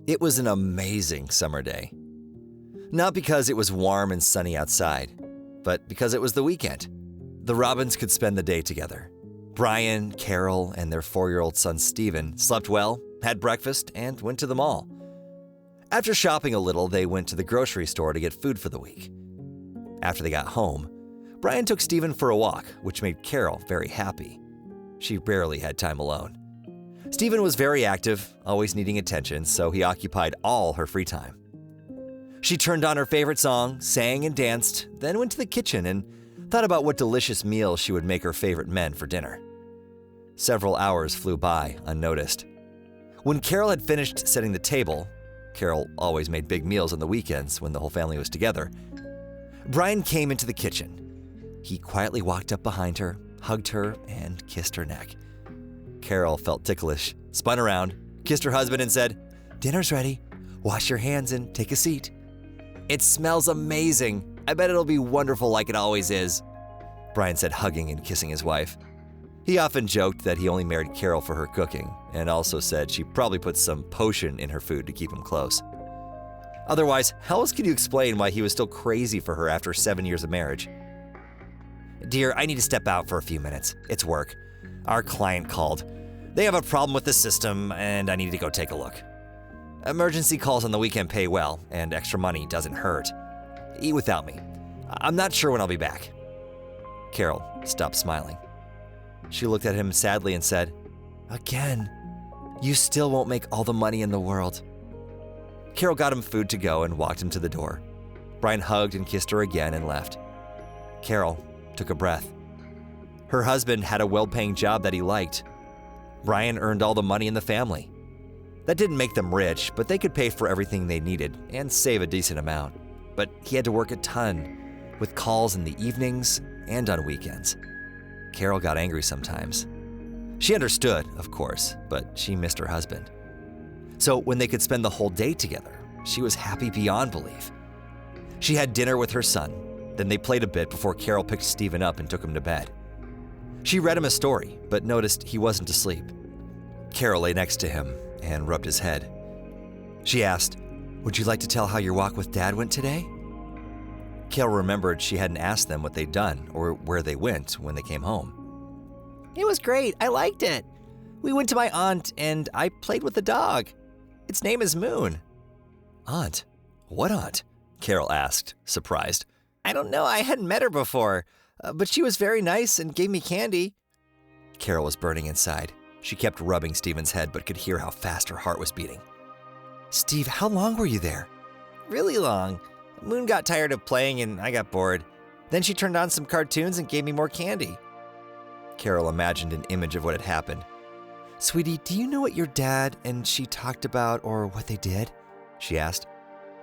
It was an amazing summer day. Not because it was warm and sunny outside, but because it was the weekend. The Robbins could spend the day together. Brian, Carol, and their 4-year-old son Steven slept well, had breakfast, and went to the mall. After shopping a little, they went to the grocery store to get food for the week. After they got home, Brian took Steven for a walk, which made Carol very happy. She rarely had time alone. Steven was very active, always needing attention, so he occupied all her free time. She turned on her favorite song, sang and danced, then went to the kitchen and thought about what delicious meal she would make her favorite men for dinner. Several hours flew by unnoticed. When Carol had finished setting the table, Carol always made big meals on the weekends when the whole family was together, Brian came into the kitchen. He quietly walked up behind her, hugged her, and kissed her neck. Carol felt ticklish, spun around, kissed her husband, and said, "Dinner's ready. Wash your hands and take a seat." "It smells amazing. I bet it'll be wonderful like it always is," Brian said, hugging and kissing his wife. He often joked that he only married Carol for her cooking, and also said she probably put some potion in her food to keep him close. Otherwise, how else could you explain why he was still crazy for her after 7 years of marriage? "Dear, I need to step out for a few minutes. It's work. Our client called. They have a problem with the system, and I need to go take a look. Emergency calls on the weekend pay well, and extra money doesn't hurt. Eat without me. I'm not sure when I'll be back." Carol stopped smiling. She looked at him sadly and said, "Again, you still won't make all the money in the world." Carol got him food to go and walked him to the door. Brian hugged and kissed her again and left. Carol took a breath. Her husband had a well-paying job that he liked. Brian earned all the money in the family. That didn't make them rich, but they could pay for everything they needed and save a decent amount. But he had to work a ton, with calls in the evenings and on weekends. Carol got angry sometimes. She understood, of course, but she missed her husband. So when they could spend the whole day together, she was happy beyond belief. She had dinner with her son, then they played a bit before Carol picked Steven up and took him to bed. She read him a story, but noticed he wasn't asleep. Carol lay next to him and rubbed his head. She asked, "Would you like to tell how your walk with Dad went today?" Carol remembered she hadn't asked them what they'd done or where they went when they came home. "It was great. I liked it. We went to my aunt and I played with the dog. Its name is Moon." "Aunt? What aunt?" Carol asked, surprised. "I don't know. I hadn't met her before, but she was very nice and gave me candy." Carol was burning inside. She kept rubbing Steven's head but could hear how fast her heart was beating. "Steve, how long were you there?" "Really long. Moon got tired of playing and I got bored. Then she turned on some cartoons and gave me more candy." Carol imagined an image of what had happened. "Sweetie, do you know what your dad and she talked about or what they did?" she asked.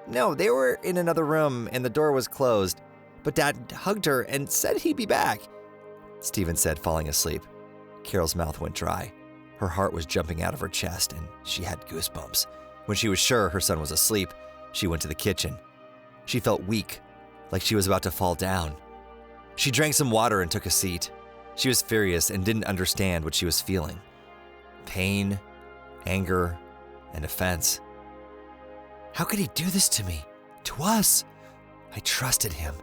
"No, they were in another room and the door was closed, but Dad hugged her and said he'd be back," Steven said, falling asleep. Carol's mouth went dry. Her heart was jumping out of her chest and she had goosebumps. When she was sure her son was asleep, she went to the kitchen. She felt weak, like she was about to fall down. She drank some water and took a seat. She was furious and didn't understand what she was feeling. Pain, anger, and offense. How could he do this to me? To us? I trusted him.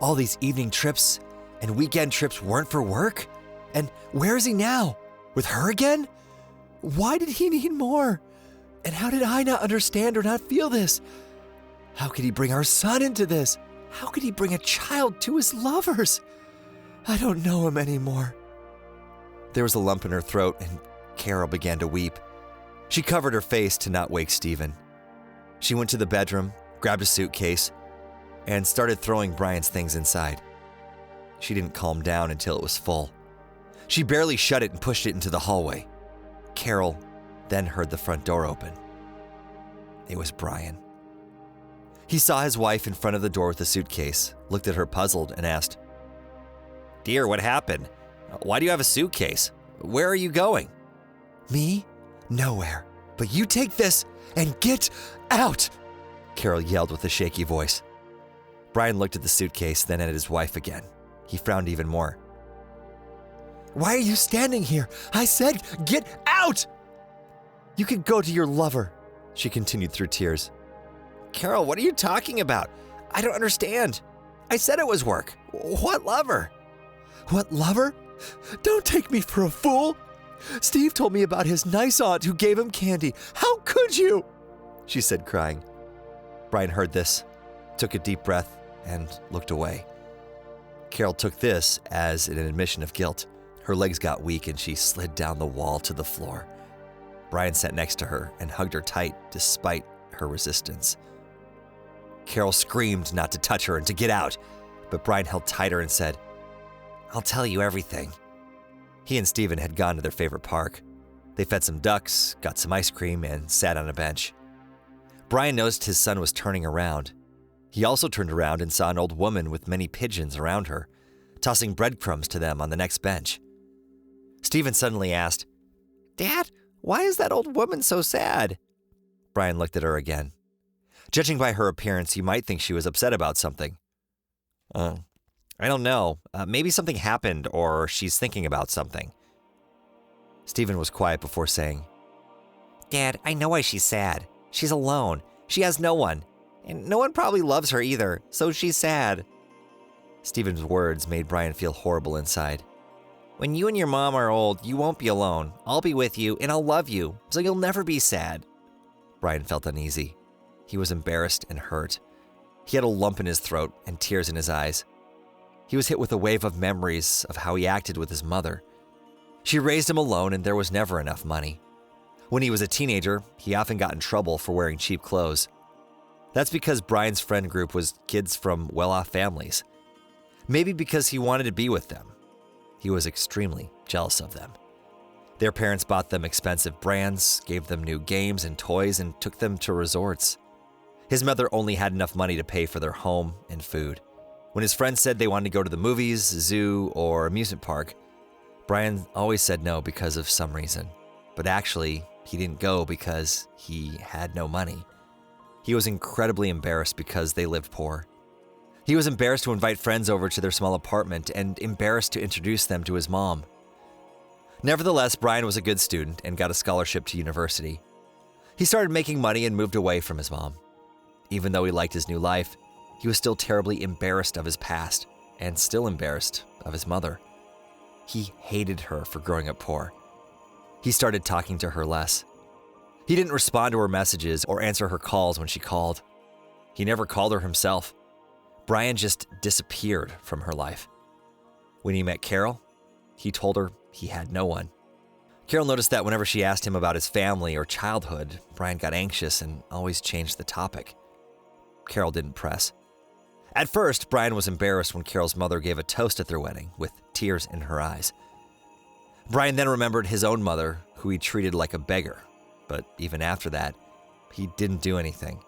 All these evening trips and weekend trips weren't for work? And where is he now? With her again? Why did he need more? And how did I not understand or not feel this? How could he bring our son into this? How could he bring a child to his lovers? I don't know him anymore." There was a lump in her throat and Carol began to weep. She covered her face to not wake Steven. She went to the bedroom, grabbed a suitcase, and started throwing Brian's things inside. She didn't calm down until it was full. She barely shut it and pushed it into the hallway. Carol then heard the front door open. It was Brian. He saw his wife in front of the door with the suitcase, looked at her puzzled, and asked, "Dear, what happened? Why do you have a suitcase? Where are you going?" "Me? Nowhere. But you take this and get out!" Carol yelled with a shaky voice. Brian looked at the suitcase, then at his wife again. He frowned even more. "Why are you standing here? I said, get out!" "You can go to your lover. She continued through tears. Carol, what are you talking about? I don't understand. I said it was work. What lover? What lover? Don't take me for a fool. Steve told me about his nice aunt who gave him candy. How could you? She said, crying. Brian heard this, took a deep breath, and looked away. Carol took this as an admission of guilt. Her legs got weak and she slid down the wall to the floor. Brian sat next to her and hugged her tight despite her resistance. Carol screamed not to touch her and to get out, but Brian held tighter and said, I'll tell you everything. He and Stephen had gone to their favorite park. They fed some ducks, got some ice cream, and sat on a bench. Brian noticed his son was turning around. He also turned around and saw an old woman with many pigeons around her, tossing breadcrumbs to them on the next bench. Stephen suddenly asked, Dad, why is that old woman so sad? Brian looked at her again. Judging by her appearance, you might think she was upset about something. I don't know. Maybe something happened or she's thinking about something. Stephen was quiet before saying, Dad, I know why she's sad. She's alone. She has no one. And no one probably loves her either, so she's sad. Stephen's words made Brian feel horrible inside. When you and your mom are old, you won't be alone. I'll be with you and I'll love you, so you'll never be sad. Brian felt uneasy. He was embarrassed and hurt. He had a lump in his throat and tears in his eyes. He was hit with a wave of memories of how he acted with his mother. She raised him alone and there was never enough money. When he was a teenager, he often got in trouble for wearing cheap clothes. That's because Brian's friend group was kids from well-off families. Maybe because he wanted to be with them. He was extremely jealous of them. Their parents bought them expensive brands, gave them new games and toys, and took them to resorts. His mother only had enough money to pay for their home and food. When his friends said they wanted to go to the movies, zoo, or amusement park, Brian always said no because of some reason. But actually, he didn't go because he had no money. He was incredibly embarrassed because they lived poor. He was embarrassed to invite friends over to their small apartment and embarrassed to introduce them to his mom. Nevertheless, Brian was a good student and got a scholarship to university. He started making money and moved away from his mom. Even though he liked his new life, he was still terribly embarrassed of his past and still embarrassed of his mother. He hated her for growing up poor. He started talking to her less. He didn't respond to her messages or answer her calls when she called. He never called her himself. Brian just disappeared from her life. When he met Carol, he told her he had no one. Carol noticed that whenever she asked him about his family or childhood, Brian got anxious and always changed the topic. Carol didn't press. At first, Brian was embarrassed when Carol's mother gave a toast at their wedding with tears in her eyes. Brian then remembered his own mother, who he treated like a beggar. But even after that, he didn't do anything.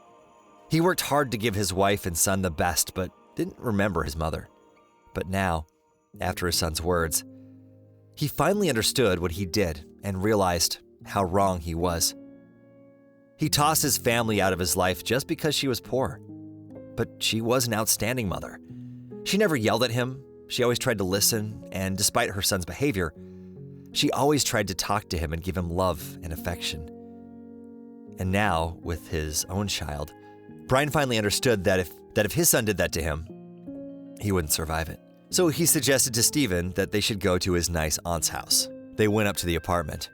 He worked hard to give his wife and son the best, but didn't remember his mother. But now, after his son's words, he finally understood what he did and realized how wrong he was. He tossed his family out of his life just because she was poor. But she was an outstanding mother. She never yelled at him. She always tried to listen, and despite her son's behavior, she always tried to talk to him and give him love and affection. And now, with his own child, Brian finally understood that if his son did that to him, he wouldn't survive it. So he suggested to Stephen that they should go to his nice aunt's house. They went up to the apartment.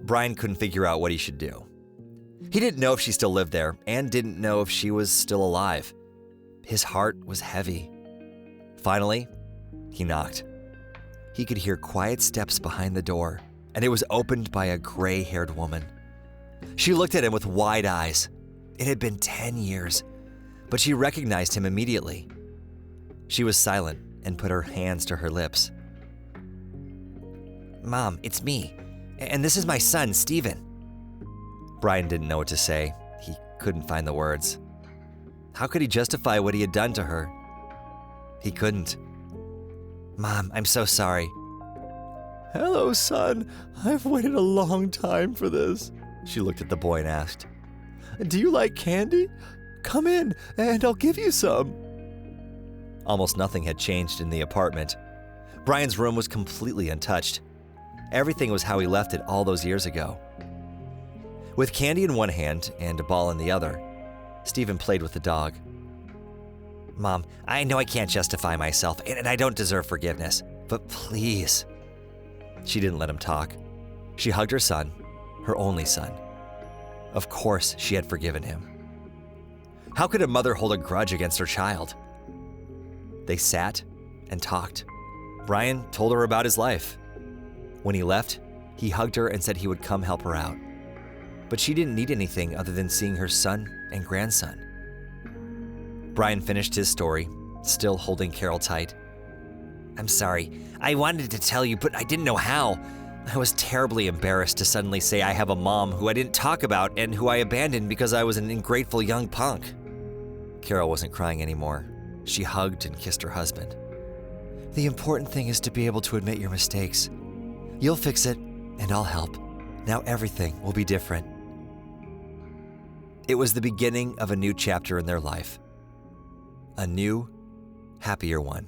Brian couldn't figure out what he should do. He didn't know if she still lived there and didn't know if she was still alive. His heart was heavy. Finally, he knocked. He could hear quiet steps behind the door, and it was opened by a gray-haired woman. She looked at him with wide eyes. It had been 10 years, but she recognized him immediately. She was silent and put her hands to her lips. Mom, it's me, and this is my son, Stephen. Brian didn't know what to say. He couldn't find the words. How could he justify what he had done to her? He couldn't. Mom, I'm so sorry. Hello, son. I've waited a long time for this. She looked at the boy and asked, Do you like candy? Come in, and I'll give you some. Almost nothing had changed in the apartment. Brian's room was completely untouched. Everything was how he left it all those years ago. With candy in one hand and a ball in the other, Stephen played with the dog. "Mom, I know I can't justify myself, and I don't deserve forgiveness, but please." She didn't let him talk. She hugged her son, her only son. Of course, she had forgiven him. How could a mother hold a grudge against her child? They sat and talked. Brian told her about his life. When he left, he hugged her and said he would come help her out. But she didn't need anything other than seeing her son and grandson. Brian finished his story, still holding Carol tight. "I'm sorry. I wanted to tell you, but I didn't know how. I was terribly embarrassed to suddenly say I have a mom who I didn't talk about and who I abandoned because I was an ungrateful young punk." Carol wasn't crying anymore. She hugged and kissed her husband. "The important thing is to be able to admit your mistakes. You'll fix it, and I'll help. Now everything will be different." It was the beginning of a new chapter in their life. A new, happier one.